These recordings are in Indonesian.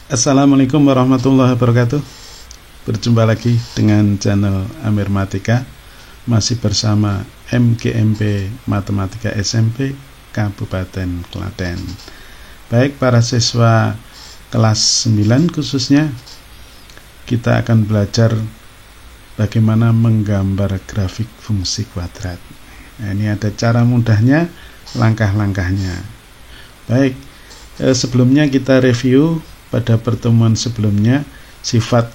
Assalamualaikum warahmatullahi wabarakatuh. Berjumpa lagi dengan channel Amir Matika. Masih bersama MGMP Matematika SMP Kabupaten Klaten. Baik para siswa kelas 9 khususnya, kita akan belajar bagaimana menggambar grafik fungsi kuadrat. Nah, ini ada cara mudahnya, langkah-langkahnya. Baik, sebelumnya kita review pada pertemuan sebelumnya sifat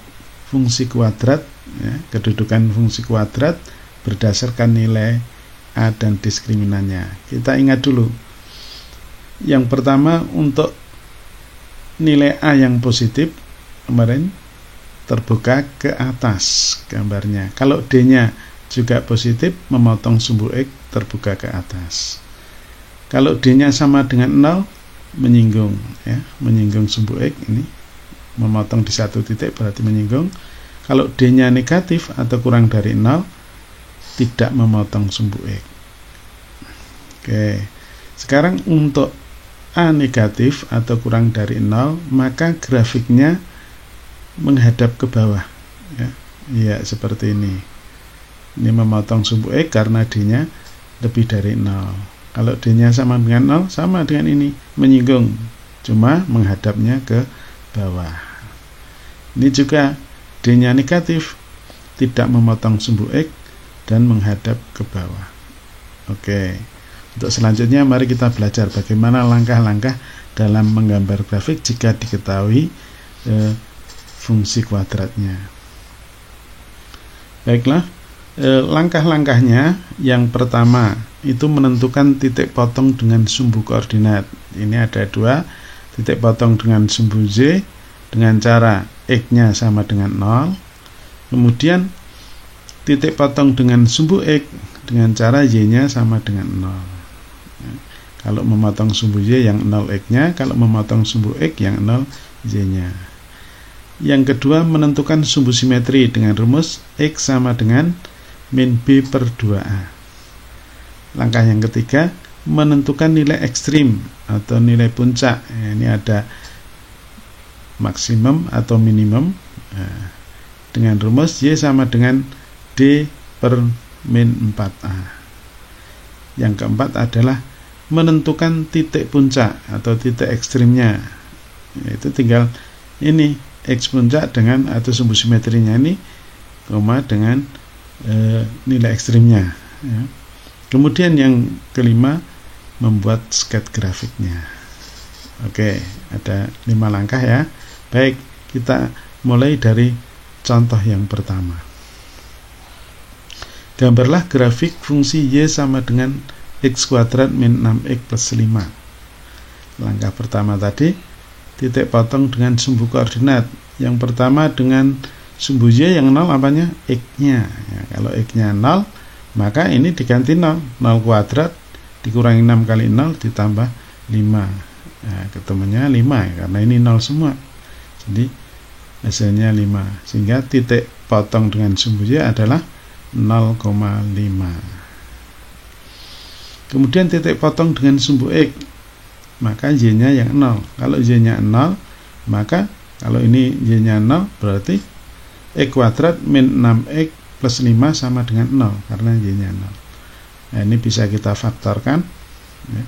fungsi kuadrat, ya, kedudukan fungsi kuadrat berdasarkan nilai A dan diskriminannya. Kita ingat dulu, yang pertama untuk nilai A yang positif kemarin terbuka ke atas gambarnya. Kalau D-nya juga positif, memotong sumbu X terbuka ke atas. Kalau D-nya sama dengan 0, menyinggung, ya, menyinggung sumbu X ini, memotong di satu titik berarti menyinggung. Kalau D-nya negatif atau kurang dari 0, tidak memotong sumbu X. Oke, sekarang untuk A negatif atau kurang dari 0, maka grafiknya menghadap ke bawah, ya, ya seperti ini. Ini memotong sumbu X karena D-nya lebih dari 0. Kalau D-nya sama dengan 0, sama dengan ini, menyinggung, cuma menghadapnya ke bawah. Ini juga D-nya negatif, tidak memotong sumbu X dan menghadap ke bawah. Oke, untuk selanjutnya mari kita belajar bagaimana langkah-langkah dalam menggambar grafik jika diketahui fungsi kuadratnya. Baiklah, langkah-langkahnya yang pertama itu menentukan titik potong dengan sumbu koordinat. Ini ada dua, titik potong dengan sumbu Z dengan cara X-nya sama dengan 0. Kemudian titik potong dengan sumbu X dengan cara Y-nya sama dengan 0. Kalau memotong sumbu Y yang 0 X-nya, kalau memotong sumbu X yang 0 Y-nya. Yang kedua, menentukan sumbu simetri dengan rumus X sama dengan min B per 2A. Langkah yang ketiga, menentukan nilai ekstrim atau nilai puncak. Ini ada maksimum atau minimum, dengan rumus Y sama dengan D per min 4A. Yang keempat adalah menentukan titik puncak atau titik ekstrimnya. Itu tinggal ini X puncak dengan atau sumbu simetrinya ini, koma dengan nilai ekstrimnya, ya. Kemudian yang kelima, membuat sket grafiknya. Oke, ada 5 langkah ya. Baik, kita mulai dari contoh yang pertama. Gambarlah grafik fungsi Y sama dengan X kuadrat min 6X plus 5. Langkah pertama tadi, titik potong dengan sumbu koordinat. Yang pertama dengan sumbu Y yang 0 apanya? X-nya. Ya, kalau X-nya 0, maka ini diganti 0. 0 kuadrat dikurangi 6 kali 0 ditambah 5. Nah, ketemunya 5 ya, karena ini 0 semua. Jadi hasilnya 5. Sehingga titik potong dengan sumbu Y adalah 0,5. Kemudian titik potong dengan sumbu X, maka Y-nya yang 0. Kalau Y-nya 0, maka kalau ini Y-nya 0, berarti X kuadrat min 6X plus 5 sama dengan 0, karena Y-nya 0. Nah, ini bisa kita faktorkan, ya.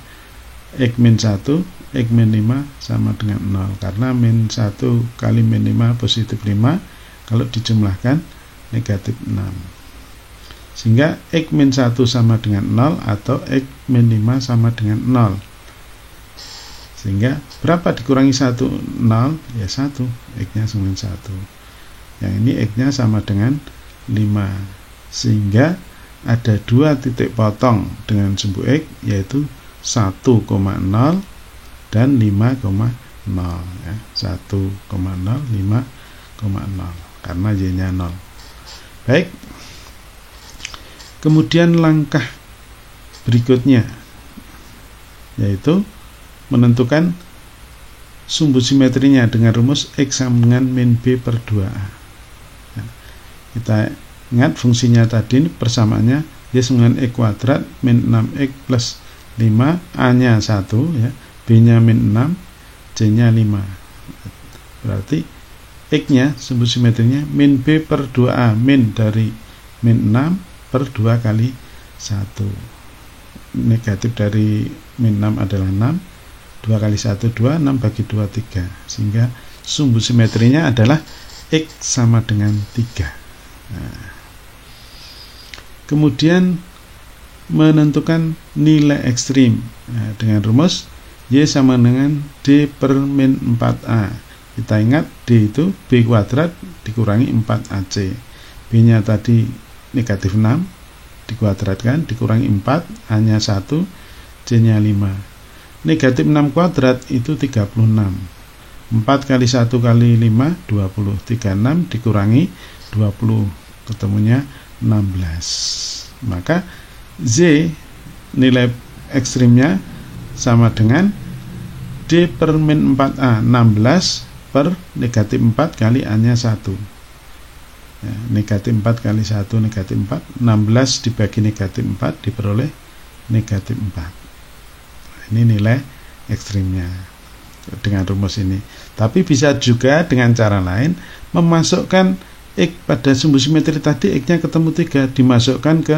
X min 1, X min 5 sama dengan 0, karena min 1 kali min 5 positif 5, kalau dijumlahkan negatif 6. Sehingga X min 1 sama dengan 0 atau X min 5 sama dengan 0. Sehingga berapa dikurangi 1? 0, ya 1, X-nya sama 1. Yang ini X-nya sama dengan 5. Sehingga ada 2 titik potong dengan sumbu X, yaitu 1,0 dan 5,0, ya. 1,0, 5,0, karena Y-nya 0. Baik. Kemudian langkah berikutnya, yaitu menentukan sumbu simetrinya dengan rumus X sama dengan min B per 2A. Kita ingat fungsinya tadi, persamaannya Y sama dengan X kuadrat min 6X plus 5, A nya 1, ya, B nya min 6, C nya 5. berarti X-nya, sumbu simetrinya min B per 2A, min dari min 6 per 2 kali 1. Negatif dari min 6 adalah 6, 2 kali 1 2, 6 bagi 2 3, sehingga sumbu simetrinya adalah X sama dengan 3. Nah, kemudian menentukan nilai ekstrim, nah, dengan rumus Y sama dengan D per min 4A. Kita ingat D itu B kuadrat dikurangi 4AC. B nya tadi negatif 6 dikuadratkan dikurangi 4, A nya 1, C nya 5. Negatif 6 kuadrat itu 36. 4 kali 1 kali 5 20, 36 dikurangi 20, ketemunya 16. Maka Z nilai ekstrimnya sama dengan D per min 4A, 16 per negatif 4 kali A nya 1. Ya, negatif 4 kali 1 negatif 4, 16 dibagi negatif 4 diperoleh negatif 4. Ini nilai ekstrimnya dengan rumus ini. Tapi bisa juga dengan cara lain, memasukkan X pada sumbu simetri tadi, X nya ketemu 3, dimasukkan ke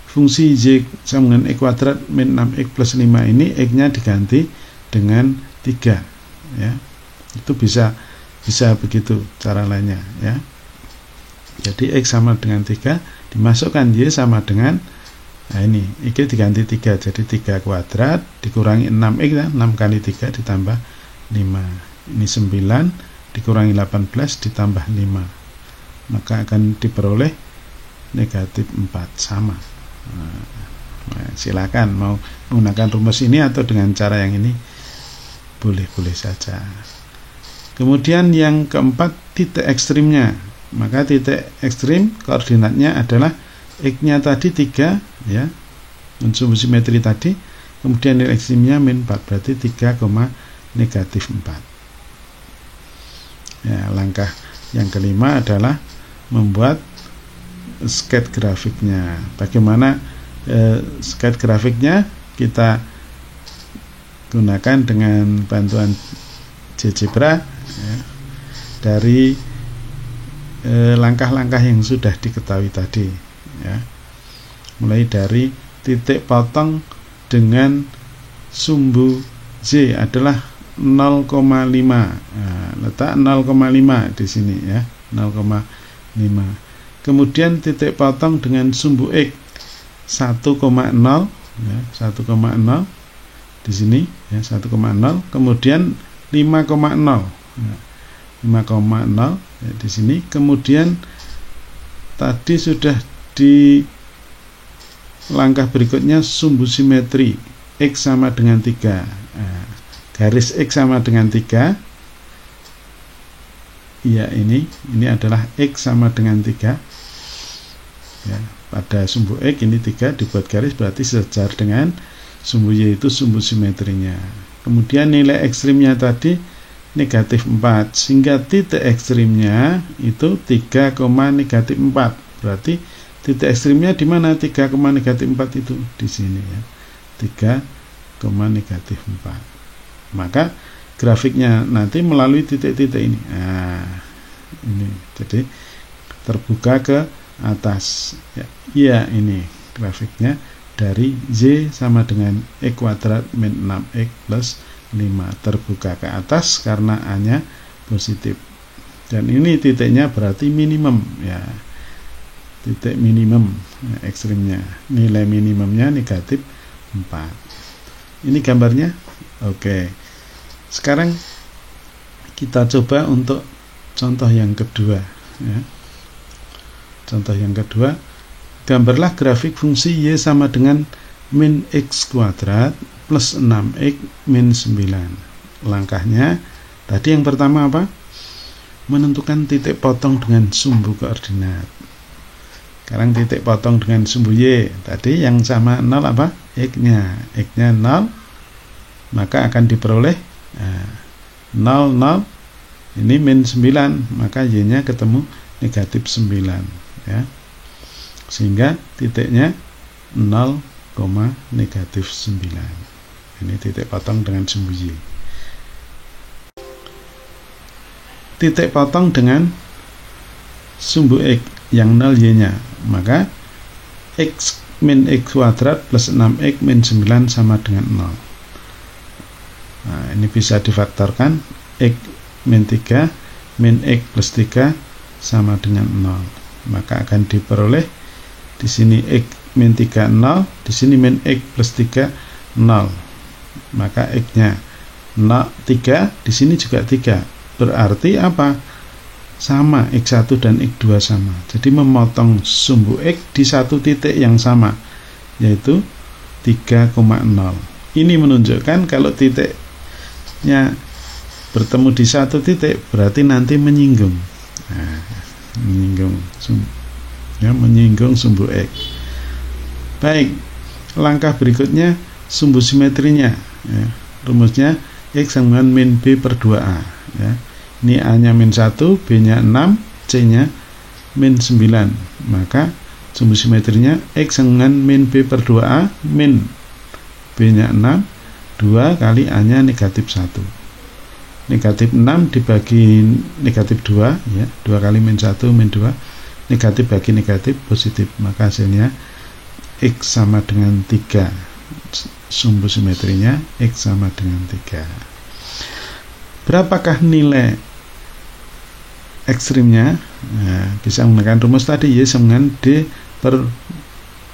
fungsi Y sama dengan X kuadrat min 6X plus 5 ini, X nya diganti dengan 3, ya. Itu bisa begitu cara lainnya, ya. Jadi X sama dengan 3, dimasukkan Y sama dengan, nah ini X diganti 3, jadi 3 kuadrat dikurangi 6X, ya, 6 kali 3 ditambah 5, ini 9 dikurangi 18 ditambah 5, maka akan diperoleh negatif 4, sama. Nah, silakan mau menggunakan rumus ini atau dengan cara yang ini, boleh-boleh saja. Kemudian yang keempat, titik ekstrimnya. Maka titik ekstrim koordinatnya adalah X-nya tadi 3, ya, sumbu simetri tadi, kemudian nilai ekstrimnya min 4, berarti 3, negatif 4. Ya, langkah yang kelima adalah membuat sketch grafiknya. Bagaimana sketch grafiknya? Kita gunakan dengan bantuan GeoGebra, ya, dari langkah-langkah yang sudah diketahui tadi, ya. Mulai dari titik potong dengan sumbu Z adalah 0,5. Nah, letak 0,5 di sini, ya, 0,5. Kemudian titik potong dengan sumbu X 1,0, ya, 1,0 di sini, ya, 1,0. Kemudian 5,0, ya, 5,0, ya, di sini. Kemudian tadi sudah di langkah berikutnya sumbu simetri X sama dengan 3. Nah, garis X sama dengan 3, ya, ini adalah X sama dengan 3, ya, pada sumbu X ini 3 dibuat garis, berarti sejajar dengan sumbu Y, itu sumbu simetrinya. Kemudian nilai ekstrimnya tadi negatif 4, sehingga titik ekstrimnya itu 3, negatif 4. Berarti titik ekstrimnya di mana 3, negatif 4 itu? Di sini, ya, 3, negatif 4. Maka grafiknya nanti melalui titik-titik ini. Nah, ini jadi terbuka ke atas, ya. Ya, ini grafiknya dari Y sama dengan X kuadrat min 6X plus 5, terbuka ke atas karena A-nya positif. Dan ini titiknya berarti minimum, ya. Titik minimum, ya, ekstrimnya. Nilai minimumnya negatif 4. Ini gambarnya. Oke. Sekarang kita coba untuk contoh yang kedua, ya. Contoh yang kedua, gambarlah grafik fungsi Y sama dengan min X kuadrat plus 6X min 9. Langkahnya tadi yang pertama apa? Menentukan titik potong dengan sumbu koordinat. Sekarang titik potong dengan sumbu Y. Tadi yang sama 0 apa? X-nya. X-nya 0, maka akan diperoleh 0, 0. Ini min 9, maka Y-nya ketemu negatif 9, ya. Sehingga titiknya 0, negatif 9. Ini titik potong dengan sumbu Y. titik potong dengan sumbu X yang 0 Y-nya, maka X min X kuadrat plus 6X min 9 sama dengan 0. Nah, ini bisa difaktorkan, X min 3 min X plus 3 sama dengan 0. Maka akan diperoleh di sini X min 3 0, di sini min X plus 3 0. Maka X-nya 0 3, di sini juga 3. Berarti apa? Sama, X1 dan X2 sama. Jadi memotong sumbu X di satu titik yang sama, yaitu 3,0. Ini menunjukkan kalau titiknya bertemu di satu titik, berarti nanti menyinggung. Nah, menyinggung sumbu X. Baik, langkah berikutnya sumbu simetrinya. Ya, rumusnya X sama dengan min B per 2A. Ya. Ini A-nya min 1, B-nya 6, C-nya min 9. Maka sumbu simetrinya X dengan min B per 2A min B-nya 6, 2 kali A-nya negatif 1. Negatif 6 dibagi negatif 2, ya, 2 kali min 1 min 2, negatif bagi negatif positif. Maka hasilnya X sama dengan 3. Sumbu simetrinya X sama dengan 3. Berapakah nilai ekstrimnya? Nah, bisa menggunakan rumus tadi, Y sama dengan D per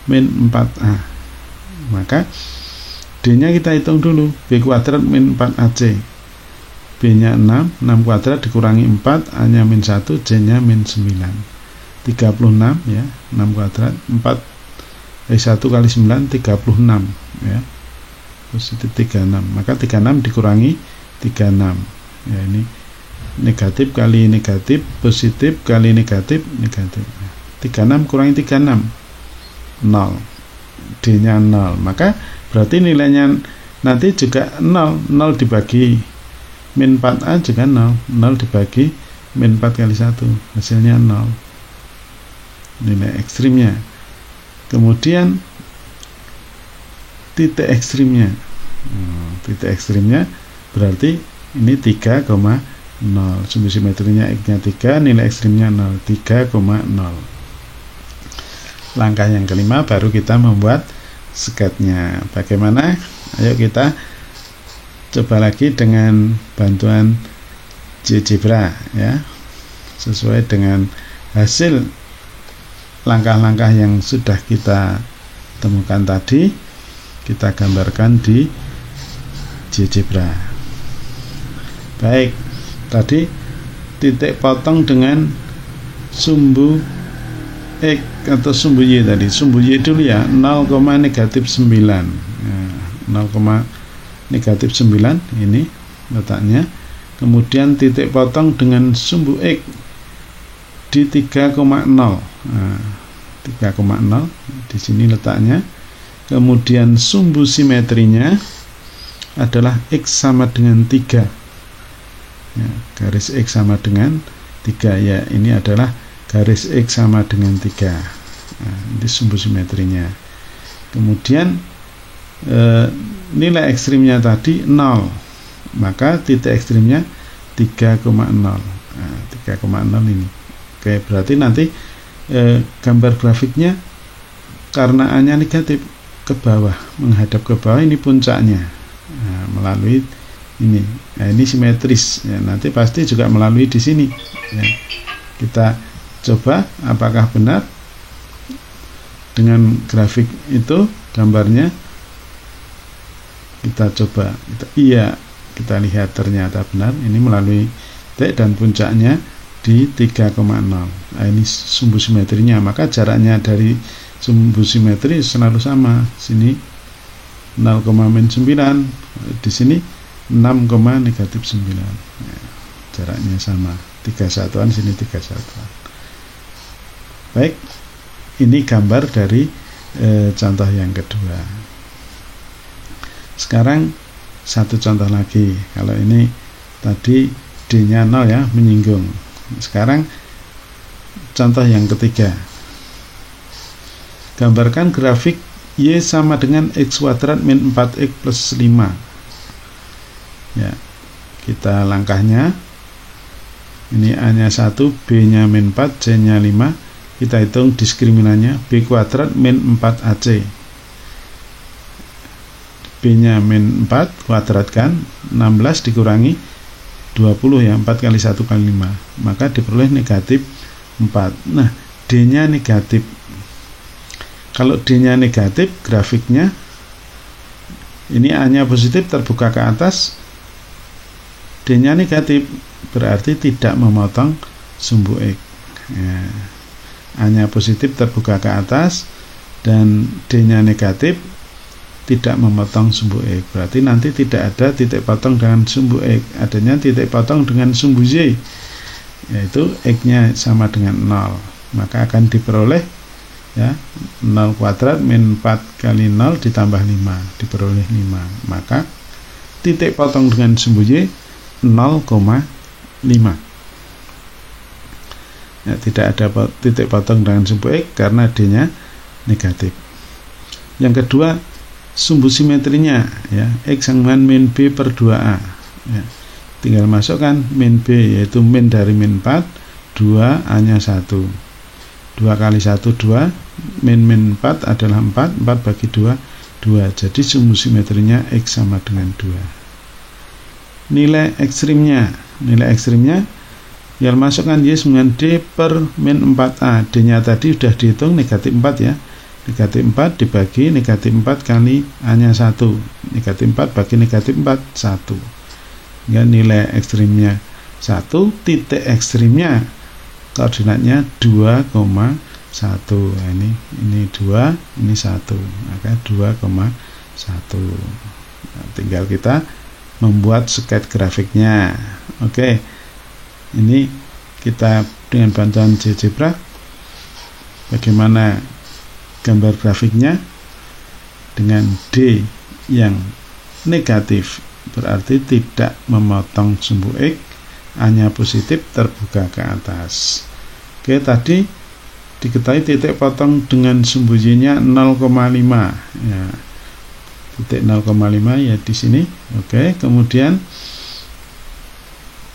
min 4A. Maka D-nya kita hitung dulu, B kuadrat min 4AC. B-nya 6, 6 kuadrat dikurangi 4, A-nya min 1, C-nya min 9. 36, ya, 6 kuadrat, 1 kali 9, 36, ya. Positif 36. Maka 36 dikurangi 36. Ya, ini negatif kali negatif, positif kali negatif, negatif. 36 kurangi 36, 0. D-nya 0. Maka berarti nilainya nanti juga 0. 0 dibagi min 4A juga 0. 0 dibagi min 4 kali 1. Hasilnya 0. Nilai ekstrimnya. Kemudian titik ekstrimnya. Titik ekstrimnya berarti ini 3,0. Sumbu simetrinya X-nya 3, nilai ekstrimnya 0, 3,0. Langkah yang kelima baru kita membuat sketnya. Bagaimana? Ayo kita coba lagi dengan bantuan GeoGebra, ya. Sesuai dengan hasil langkah-langkah yang sudah kita temukan tadi, kita gambarkan di GeoGebra. Baik, tadi titik potong dengan sumbu X atau sumbu Y tadi. Sumbu Y dulu ya, 0, negatif 9. Ya, 0, negatif 9 ini letaknya. Kemudian titik potong dengan sumbu X di 3,0. Nah, 3,0 di sini letaknya. Kemudian sumbu simetrinya adalah X sama dengan 3. Ya, garis X sama dengan 3, ya, ini adalah garis X sama dengan 3. Nah, ini sumbu simetrinya. Kemudian nilai ekstrimnya tadi 0, maka titik ekstrimnya 3,0. Nah, 3,0 ini. Oke, berarti nanti gambar grafiknya karena A-nya negatif ke bawah, menghadap ke bawah, ini puncaknya. Nah, melalui ini. Nah, ini simetris, ya, nanti pasti juga melalui di sini, ya. Kita coba apakah benar dengan grafik itu gambarnya. Kita coba, kita lihat ternyata benar, ini melalui T dan puncaknya di 3,0. Nah, ini sumbu simetrinya, maka jaraknya dari sumbu simetri selalu sama. Sini 0,-9, di sini 6, negatif 9. Ya, jaraknya sama, 3 satuan, sini 3 satuan. Baik, ini gambar dari contoh yang kedua. Sekarang satu contoh lagi. Kalau ini tadi D-nya 0, ya, menyinggung. Sekarang contoh yang ketiga. Gambarkan grafik Y sama dengan X kuadrat min 4X plus 5. Ya, kita langkahnya Ini A-nya 1, B-nya min 4, C-nya 5. Kita hitung diskriminannya, B kuadrat min 4AC. B-nya min 4 kuadratkan 16 dikurangi 20 ya, 4 kali 1 kali 5, maka diperoleh negatif 4. Nah, D-nya negatif. Kalau D-nya negatif, grafiknya ini A-nya positif terbuka ke atas, D-nya negatif, berarti tidak memotong sumbu X ya. A-nya positif terbuka ke atas dan D-nya negatif, tidak memotong sumbu X, berarti nanti tidak ada titik potong dengan sumbu X, adanya titik potong dengan sumbu Y, yaitu X-nya sama dengan 0, maka akan diperoleh ya 0 kuadrat min 4 kali 0 ditambah 5, diperoleh 5, maka titik potong dengan sumbu Y 0,5 ya, tidak ada titik potong dengan sumbu X karena D-nya negatif. Yang kedua, sumbu simetrinya ya, X sama dengan min B per 2A ya. Tinggal masukkan min B, yaitu min dari min 4, 2, A-nya 1, 2 kali 1 2, min 4 adalah 4, 4 bagi 2 2, jadi sumbu simetrinya X sama dengan 2. Nilai ekstrimnya yang masukkan Y dengan D per min 4A. D-nya tadi sudah dihitung negatif 4 ya, negatif 4 dibagi negatif 4 kali A-nya 1, negatif 4 bagi negatif 4, 1 ya, nilai ekstrimnya 1, titik ekstrimnya koordinatnya 2,1. Nah, ini 2, ini 1, maka 2,1. Nah, tinggal kita membuat sketsa grafiknya. Oke, ini kita dengan bantuan GeoGebra bagaimana gambar grafiknya. Dengan D yang negatif berarti tidak memotong sumbu X, A-nya positif terbuka ke atas. Oke, tadi diketahui titik potong dengan sumbu Y-nya 0,5 ya, titik 0,5 ya di sini. Oke, kemudian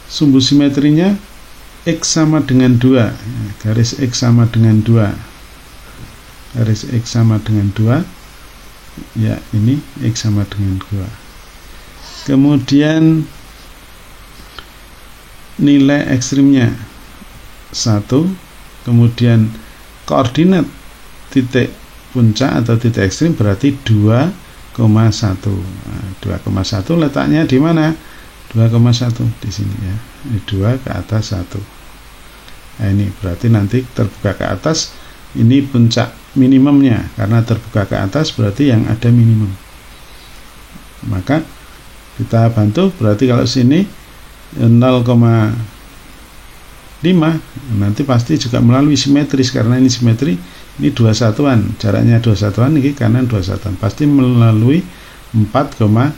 sumbu simetrinya X sama dengan 2 ya, garis X sama dengan 2, garis X sama dengan 2 ya, ini X sama dengan 2. Kemudian nilai ekstrimnya 1, kemudian koordinat titik puncak atau titik ekstrim berarti 2,1. Nah, 2,1 letaknya di mana? 2,1 di sini ya. Ini 2 ke atas 1. Nah, ini berarti nanti terbuka ke atas, ini puncak minimumnya, karena terbuka ke atas berarti yang ada minimum. Maka kita bantu, berarti kalau sini 0,5 nanti pasti juga melalui simetris, karena ini simetri, ini 2 satuan, jaraknya 2 satuan, ini kanan 2 satuan, pasti melalui 4,5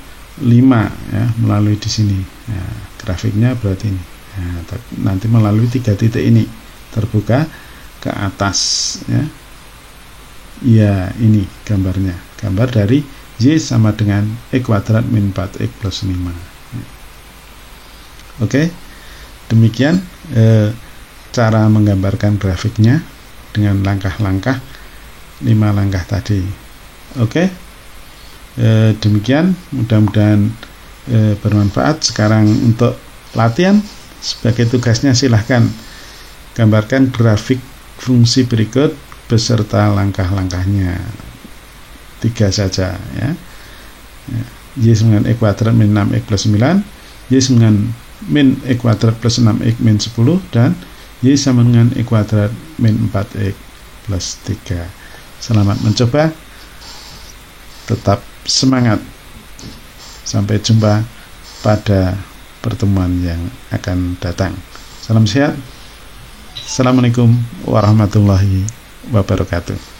ya, melalui di sini ya, grafiknya berarti ini ya, nanti melalui 3 titik ini terbuka ke atas ya. Ya, ini gambarnya, gambar dari Y sama dengan X kuadrat min 4X plus 5 ya. Oke, demikian cara menggambarkan grafiknya dengan langkah-langkah 5 langkah tadi. Oke, demikian, mudah-mudahan bermanfaat. Sekarang untuk latihan, sebagai tugasnya silahkan gambarkan grafik fungsi berikut beserta langkah-langkahnya, 3 saja ya. Y dengan X kuadrat min 6X plus 9, Y dengan min X kuadrat plus 6X min 10, dan Y sama dengan X kuadrat min 4X plus 3. Selamat mencoba, tetap semangat, sampai jumpa pada pertemuan yang akan datang. Salam sehat, assalamualaikum warahmatullahi wabarakatuh.